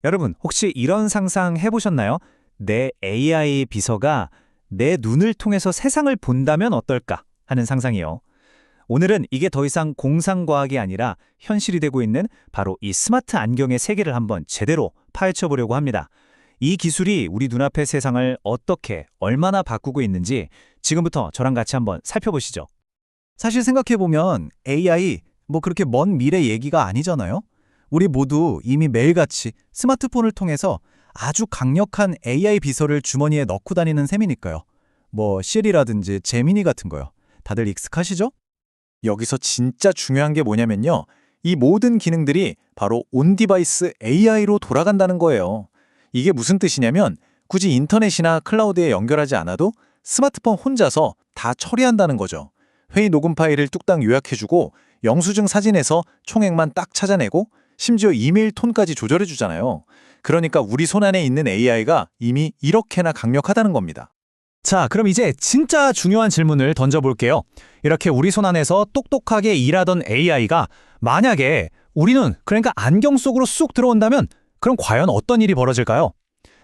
여러분, 혹시 이런 상상 해보셨나요? 내 AI 비서가 내 눈을 통해서 세상을 본다면 어떨까 하는 상상이요. 오늘은 이게 더 이상 공상과학이 아니라 현실이 되고 있는 바로 이 스마트 안경의 세계를 한번 제대로 파헤쳐 보려고 합니다. 이 기술이 우리 눈앞의 세상을 어떻게, 얼마나 바꾸고 있는지 지금부터 저랑 같이 한번 살펴보시죠. 사실 생각해보면 AI 그렇게 먼 미래 얘기가 아니잖아요. 우리 모두 이미 매일같이 스마트폰을 통해서 아주 강력한 AI 비서를 주머니에 넣고 다니는 셈이니까요. 시리라든지 제미니 같은 거요. 다들 익숙하시죠? 여기서 진짜 중요한 게 뭐냐면요. 이 모든 기능들이 바로 온디바이스 AI로 돌아간다는 거예요. 이게 무슨 뜻이냐면 굳이 인터넷이나 클라우드에 연결하지 않아도 스마트폰 혼자서 다 처리한다는 거죠. 회의 녹음 파일을 뚝딱 요약해주고 영수증 사진에서 총액만 딱 찾아내고 심지어 이메일 톤까지 조절해주잖아요. 그러니까 우리 손안에 있는 AI가 이미 이렇게나 강력하다는 겁니다. 자, 그럼 이제 진짜 중요한 질문을 던져볼게요. 이렇게 우리 손 안에서 똑똑하게 일하던 AI가 만약에 우리 눈, 그러니까 안경 속으로 쑥 들어온다면 그럼 과연 어떤 일이 벌어질까요?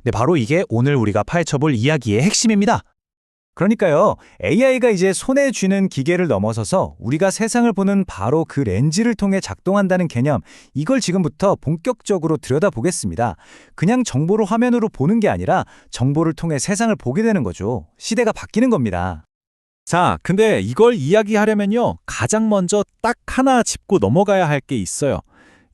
네, 바로 이게 오늘 우리가 파헤쳐볼 이야기의 핵심입니다. 그러니까요, AI가 이제 손에 쥐는 기계를 넘어서서 우리가 세상을 보는 바로 그 렌즈를 통해 작동한다는 개념, 이걸 지금부터 본격적으로 들여다보겠습니다. 그냥 정보를 화면으로 보는 게 아니라 정보를 통해 세상을 보게 되는 거죠. 시대가 바뀌는 겁니다. 자, 근데 이걸 이야기하려면요, 가장 먼저 딱 하나 짚고 넘어가야 할 게 있어요.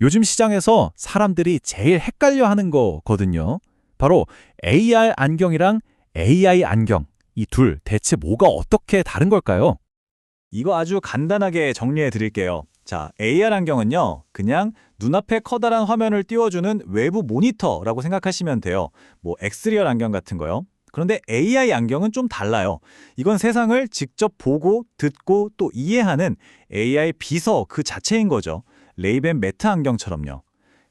요즘 시장에서 사람들이 제일 헷갈려 하는 거거든요. 바로 AR 안경이랑 AI 안경. 이 둘 대체 뭐가 어떻게 다른 걸까요? 이거 아주 간단하게 정리해 드릴게요. 자, AR 안경은요, 그냥 눈앞에 커다란 화면을 띄워주는 외부 모니터라고 생각하시면 돼요. 엑스리얼 안경 같은 거요. 그런데 AI 안경은 좀 달라요. 이건 세상을 직접 보고, 듣고, 또 이해하는 AI 비서 그 자체인 거죠. 레이벤 메타 안경처럼요.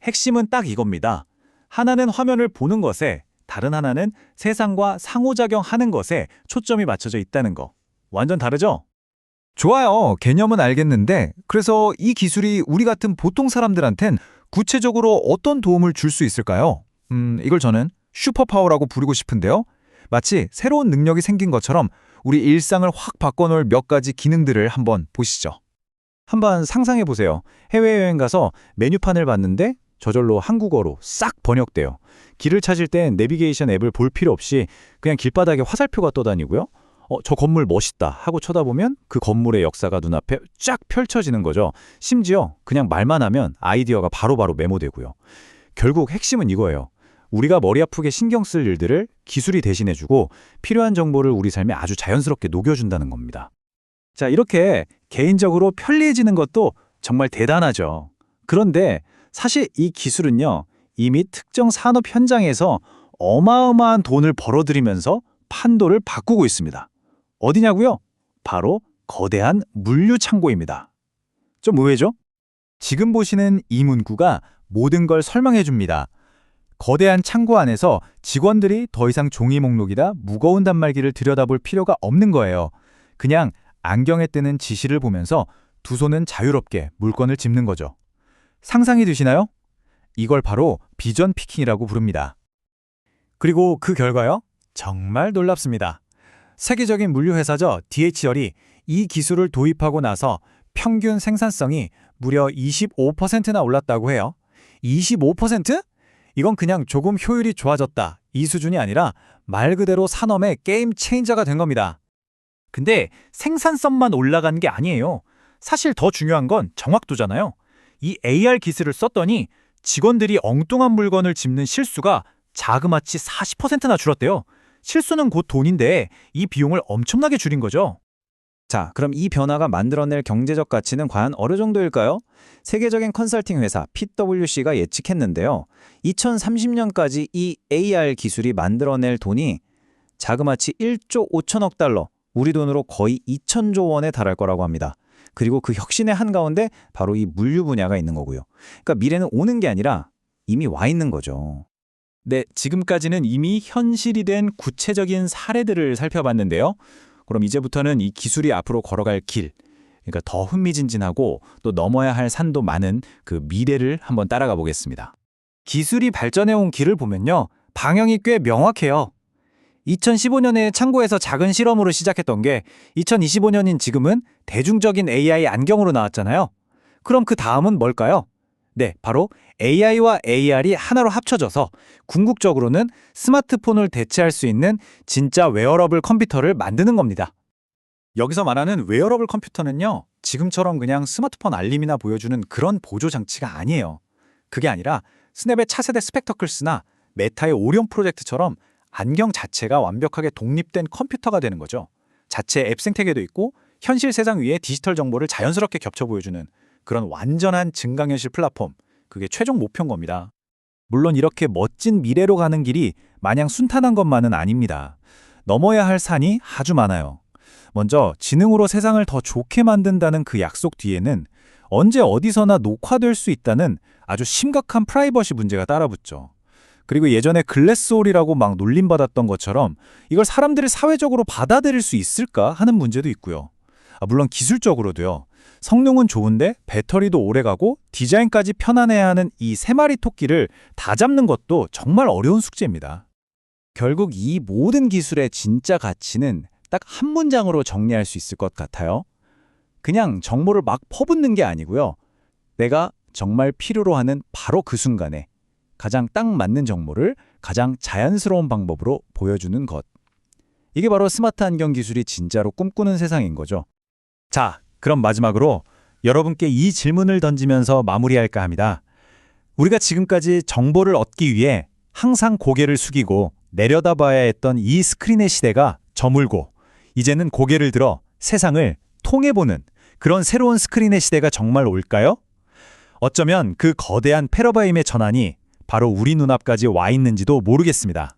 핵심은 딱 이겁니다. 하나는 화면을 보는 것에, 다른 하나는 세상과 상호작용하는 것에 초점이 맞춰져 있다는 거. 완전 다르죠? 좋아요. 개념은 알겠는데 그래서 이 기술이 우리 같은 보통 사람들한텐 구체적으로 어떤 도움을 줄 수 있을까요? 이걸 저는 슈퍼파워라고 부르고 싶은데요. 마치 새로운 능력이 생긴 것처럼 우리 일상을 확 바꿔놓을 몇 가지 기능들을 한번 보시죠. 한번 상상해 보세요. 해외여행 가서 메뉴판을 봤는데 저절로 한국어로 싹 번역돼요. 길을 찾을 땐 내비게이션 앱을 볼 필요 없이 그냥 길바닥에 화살표가 떠다니고요. 저 건물 멋있다 하고 쳐다보면 그 건물의 역사가 눈앞에 쫙 펼쳐지는 거죠. 심지어 그냥 말만 하면 아이디어가 바로바로 메모되고요. 결국 핵심은 이거예요. 우리가 머리 아프게 신경 쓸 일들을 기술이 대신해주고 필요한 정보를 우리 삶에 아주 자연스럽게 녹여준다는 겁니다. 자, 이렇게 개인적으로 편리해지는 것도 정말 대단하죠. 그런데 사실 이 기술은요, 이미 특정 산업 현장에서 어마어마한 돈을 벌어들이면서 판도를 바꾸고 있습니다. 어디냐고요? 바로 거대한 물류 창고입니다. 좀 의외죠? 지금 보시는 이 문구가 모든 걸 설명해 줍니다. 거대한 창고 안에서 직원들이 더 이상 종이 목록이나 무거운 단말기를 들여다볼 필요가 없는 거예요. 그냥 안경에 뜨는 지시를 보면서 두 손은 자유롭게 물건을 짚는 거죠. 상상이 되시나요? 이걸 바로 비전 피킹이라고 부릅니다. 그리고 그 결과요? 정말 놀랍습니다. 세계적인 물류회사죠, DHL이 이 기술을 도입하고 나서 평균 생산성이 무려 25%나 올랐다고 해요. 25%? 이건 그냥 조금 효율이 좋아졌다, 이 수준이 아니라 말 그대로 산업의 게임 체인저가 된 겁니다. 근데 생산성만 올라간 게 아니에요. 사실 더 중요한 건 정확도잖아요. 이 AR 기술을 썼더니 직원들이 엉뚱한 물건을 짚는 실수가 자그마치 40%나 줄었대요. 실수는 곧 돈인데 이 비용을 엄청나게 줄인 거죠. 자, 그럼 이 변화가 만들어낼 경제적 가치는 과연 어느 정도일까요? 세계적인 컨설팅 회사 PwC가 예측했는데요. 2030년까지 이 AR 기술이 만들어낼 돈이 자그마치 1조 5천억 달러, 우리 돈으로 거의 2천조 원에 달할 거라고 합니다. 그리고 그 혁신의 한가운데 바로 이 물류 분야가 있는 거고요. 그러니까 미래는 오는 게 아니라 이미 와 있는 거죠. 네, 지금까지는 이미 현실이 된 구체적인 사례들을 살펴봤는데요. 그럼 이제부터는 이 기술이 앞으로 걸어갈 길, 그러니까 더 흥미진진하고 또 넘어야 할 산도 많은 그 미래를 한번 따라가 보겠습니다. 기술이 발전해온 길을 보면요. 방향이 꽤 명확해요. 2015년에 창고에서 작은 실험으로 시작했던 게 2025년인 지금은 대중적인 AI 안경으로 나왔잖아요. 그럼 그 다음은 뭘까요? 네, 바로 AI와 AR이 하나로 합쳐져서 궁극적으로는 스마트폰을 대체할 수 있는 진짜 웨어러블 컴퓨터를 만드는 겁니다. 여기서 말하는 웨어러블 컴퓨터는요, 지금처럼 그냥 스마트폰 알림이나 보여주는 그런 보조 장치가 아니에요. 그게 아니라 스냅의 차세대 스펙터클스나 메타의 오리온 프로젝트처럼 안경 자체가 완벽하게 독립된 컴퓨터가 되는 거죠. 자체 앱 생태계도 있고 현실 세상 위에 디지털 정보를 자연스럽게 겹쳐 보여주는 그런 완전한 증강현실 플랫폼, 그게 최종 목표인 겁니다. 물론 이렇게 멋진 미래로 가는 길이 마냥 순탄한 것만은 아닙니다. 넘어야 할 산이 아주 많아요. 먼저 지능으로 세상을 더 좋게 만든다는 그 약속 뒤에는 언제 어디서나 녹화될 수 있다는 아주 심각한 프라이버시 문제가 따라붙죠. 그리고 예전에 글래스홀이라고 막 놀림받았던 것처럼 이걸 사람들이 사회적으로 받아들일 수 있을까 하는 문제도 있고요. 물론 기술적으로도요. 성능은 좋은데 배터리도 오래가고 디자인까지 편안해야 하는 이 세 마리 토끼를 다 잡는 것도 정말 어려운 숙제입니다. 결국 이 모든 기술의 진짜 가치는 딱 한 문장으로 정리할 수 있을 것 같아요. 그냥 정보를 막 퍼붓는 게 아니고요. 내가 정말 필요로 하는 바로 그 순간에 가장 딱 맞는 정보를 가장 자연스러운 방법으로 보여주는 것. 이게 바로 스마트 안경 기술이 진짜로 꿈꾸는 세상인 거죠. 자, 그럼 마지막으로 여러분께 이 질문을 던지면서 마무리할까 합니다. 우리가 지금까지 정보를 얻기 위해 항상 고개를 숙이고 내려다봐야 했던 이 스크린의 시대가 저물고 이제는 고개를 들어 세상을 통해보는 그런 새로운 스크린의 시대가 정말 올까요? 어쩌면 그 거대한 패러다임의 전환이 바로 우리 눈앞까지 와 있는지도 모르겠습니다.